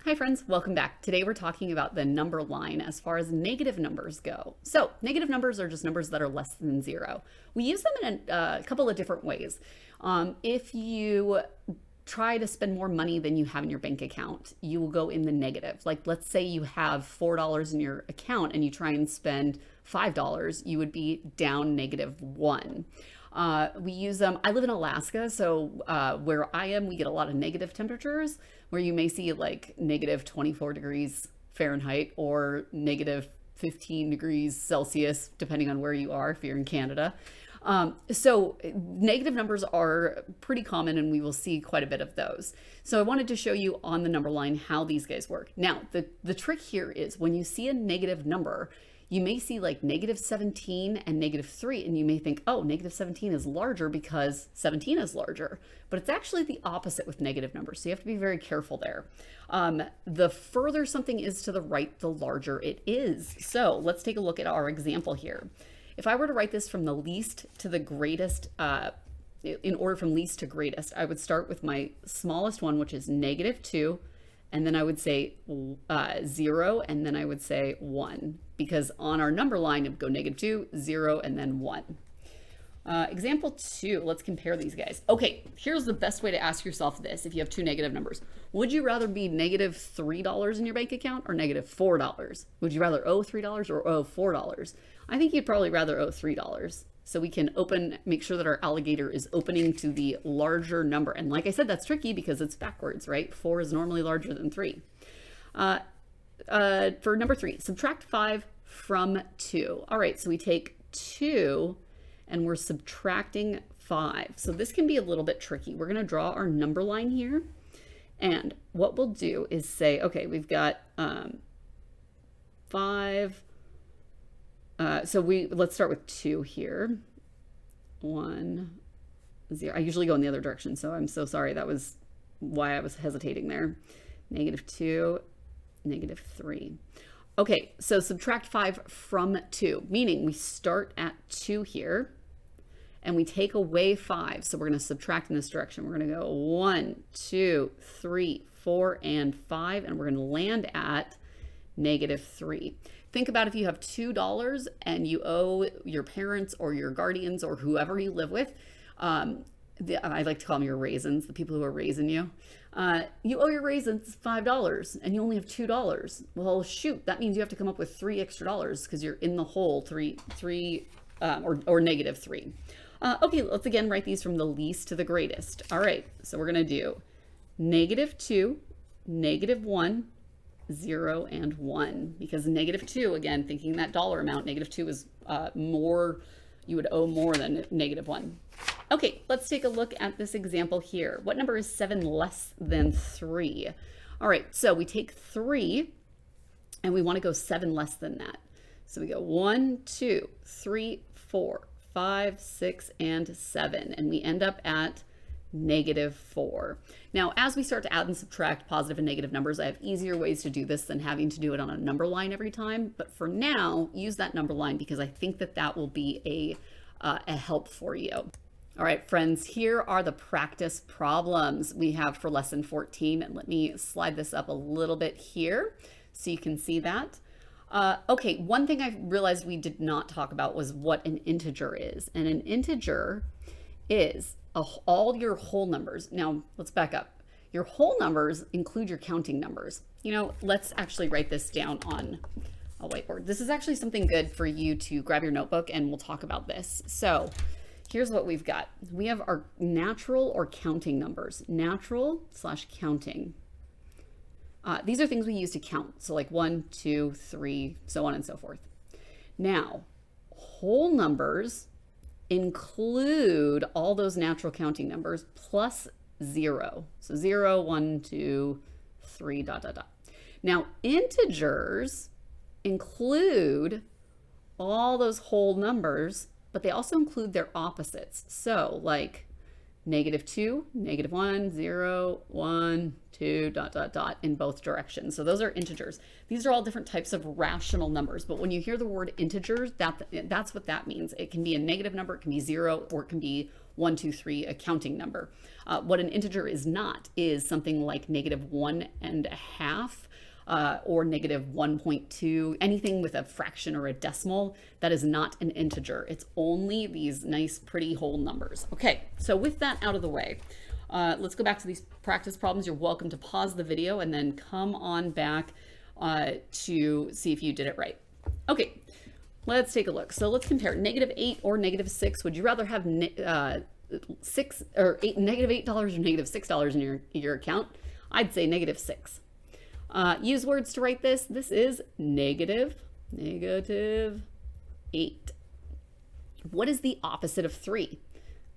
Hi friends, welcome back. Today we're talking about the number line as far as negative numbers go. So negative numbers are just numbers that are less than zero. We use them in a couple of different ways. If you try to spend more money than you have in your bank account, you will go in the negative. Like let's say you have $4 in your account and you try and spend $5, you would be down -1. We use them. I live in Alaska, so where I am, we get a lot of negative temperatures where you may see like -24 degrees Fahrenheit or -15 degrees Celsius, depending on where you are, if you're in Canada. So negative numbers are pretty common and we will see quite a bit of those. So I wanted to show you on the number line how these guys work. Now, the trick here is when you see a negative number, you may see like -17 and -3, and you may think, oh, -17 is larger because 17 is larger. But it's actually the opposite with negative numbers, so you have to be very careful there. The further something is to the right, the larger it is. So let's take a look at our example here. If I were to write this from the least to the greatest, in order from least to greatest, I would start with my smallest one, which is -2, and then I would say 0, and then I would say 1, because on our number line, it would go -2, 0, and then 1. Example 2, let's compare these guys. Okay, here's the best way to ask yourself this if you have two negative numbers. Would you rather be -$3 in your bank account or -$4? Would you rather owe $3 or owe $4? I think you'd probably rather owe $3. So we can make sure that our alligator is opening to the larger number. And like I said, that's tricky because it's backwards, right? 4 is normally larger than 3. For number 3, subtract 5 from 2. All right, so we take 2 and we're subtracting 5. So this can be a little bit tricky. We're going to draw our number line here. And what we'll do is say, okay, we've got 5. So let's start with 2 here. 1, 0. I usually go in the other direction, so I'm so sorry. That was why I was hesitating there. -2, -3. Okay, so subtract 5 from 2, meaning we start at 2 here and we take away 5. So we're going to subtract in this direction. We're going to go 1, 2, 3, 4, and 5, and we're going to land at -3. Think about if you have $2 and you owe your parents or your guardians or whoever you live with, I like to call them your raisins, the people who are raising you. You owe your raisins $5 and you only have $2. Well, shoot, that means you have to come up with $3 extra because you're in the hole or -3. Okay, let's again write these from the least to the greatest. All right, so we're going to do -2, -1, 0, and 1, because -2, again, thinking that dollar amount, -2 is more, you would owe more than -1. Okay, let's take a look at this example here. What number is 7 less than 3? All right, so we take 3 and we want to go 7 less than that. So we go 1, 2, 3, 4, 5, 6, and 7, and we end up at -4. Now, as we start to add and subtract positive and negative numbers, I have easier ways to do this than having to do it on a number line every time. But for now, use that number line because I think that will be a help for you. All right, friends, here are the practice problems we have for lesson 14. And let me slide this up a little bit here so you can see that. Okay, one thing I realized we did not talk about was what an integer is. And an integer is all your whole numbers. Now, let's back up. Your whole numbers include your counting numbers. You know, let's actually write this down on a whiteboard. This is actually something good for you to grab your notebook and we'll talk about this. So here's what we've got. We have our natural or counting numbers. Natural/counting. These are things we use to count. So like 1, 2, 3, so on and so forth. Now, whole numbers include all those natural counting numbers plus 0. So 0, 1, 2, 3, ... Now, integers include all those whole numbers, but they also include their opposites. So like -2, -1, 0, 1, 2, ... in both directions. So those are integers. These are all different types of rational numbers, but when you hear the word integers, that's what that means. It can be a negative number, it can be 0, or it can be 1, 2, 3, a counting number. What an integer is not is something like -1.5, or -1.2, anything with a fraction or a decimal. That is not an integer. It's only these nice, pretty whole numbers. Okay, so with that out of the way, let's go back to these practice problems. You're welcome to pause the video and then come on back to see if you did it right. Okay, let's take a look. So let's compare -8 or -6. Would you rather have $8 or -$6 in your account? I'd say -6. Use words to write this. This is -8. What is the opposite of 3?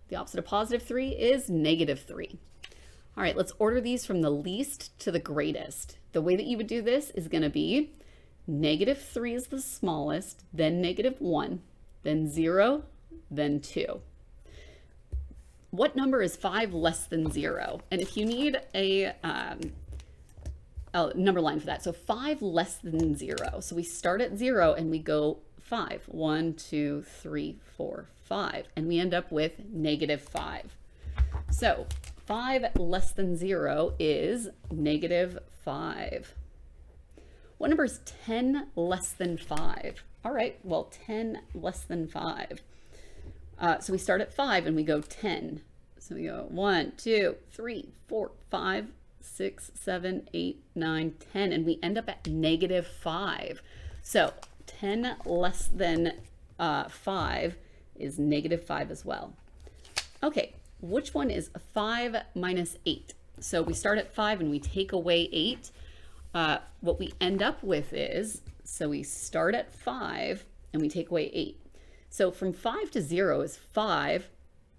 The opposite of +3 is -3. All right, let's order these from the least to the greatest. The way that you would do this is going to be -3 is the smallest, then -1, then 0, then 2. What number is 5 less than 0? And if you need a number line for that, so 5 less than 0. So we start at 0 and we go 5. 1, 2, 3, 4, 5. And we end up with -5. So 5 less than 0 is -5. What number is 10 less than 5? All right, well, 10 less than 5. So we start at 5 and we go 10. So we go 1, 2, 3, 4, 5, 6, 7, 8, 9, 10, and we end up at -5. So 10 less than 5 is -5 as well. Okay, which one is 5 minus 8? So we start at 5 and we take away 8. What we end up with is, so we start at 5 and we take away 8. So from 5 to 0 is 5,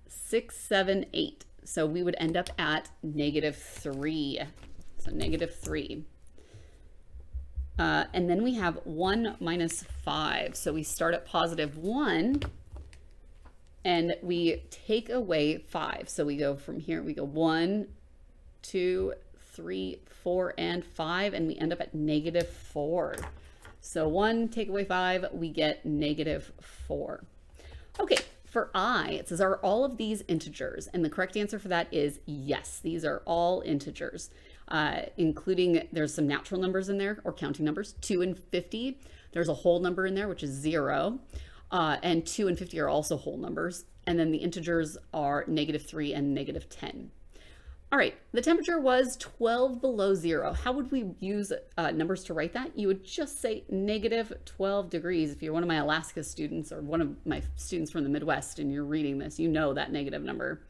6, 7, 8. So we would end up at -3. So -3. And then we have 1 minus 5. So we start at +1 and we take away 5. So we go from here, we go 1, 2, 3, 4, and 5, and we end up at -4. So 1 take away 5, we get -4. Okay. For I, it says, are all of these integers? And the correct answer for that is yes, these are all integers, including, there's some natural numbers in there, or counting numbers, 2 and 50. There's a whole number in there, which is 0, and 2 and 50 are also whole numbers. And then the integers are -3 and -10. All right, the temperature was 12 below 0. How would we use numbers to write that? You would just say -12 degrees. If you're one of my Alaska students or one of my students from the Midwest and you're reading this, you know that negative number.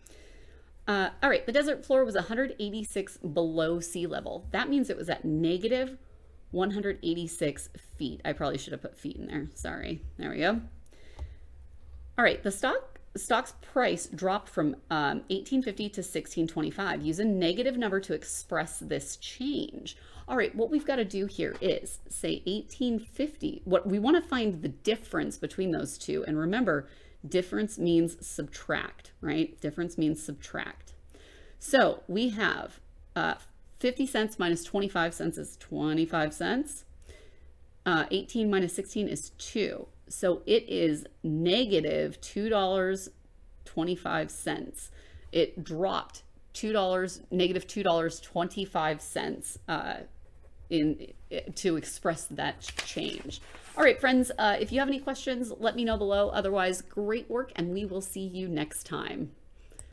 All right, the desert floor was 186 below sea level. That means it was at -186 feet. I probably should have put feet in there. Sorry. There we go. All right, the stock's price dropped from 1850 to 1625. Use a negative number to express this change. All right, what we've got to do here is say 1850. What we want to find the difference between those two. And remember, difference means subtract, right? Difference means subtract. So we have 50 cents minus 25 cents is 25 cents. 18 minus 16 is 2. So it is -$2.25. It dropped -$2.25 to express that change. All right, friends, if you have any questions, let me know below. Otherwise, great work, and we will see you next time.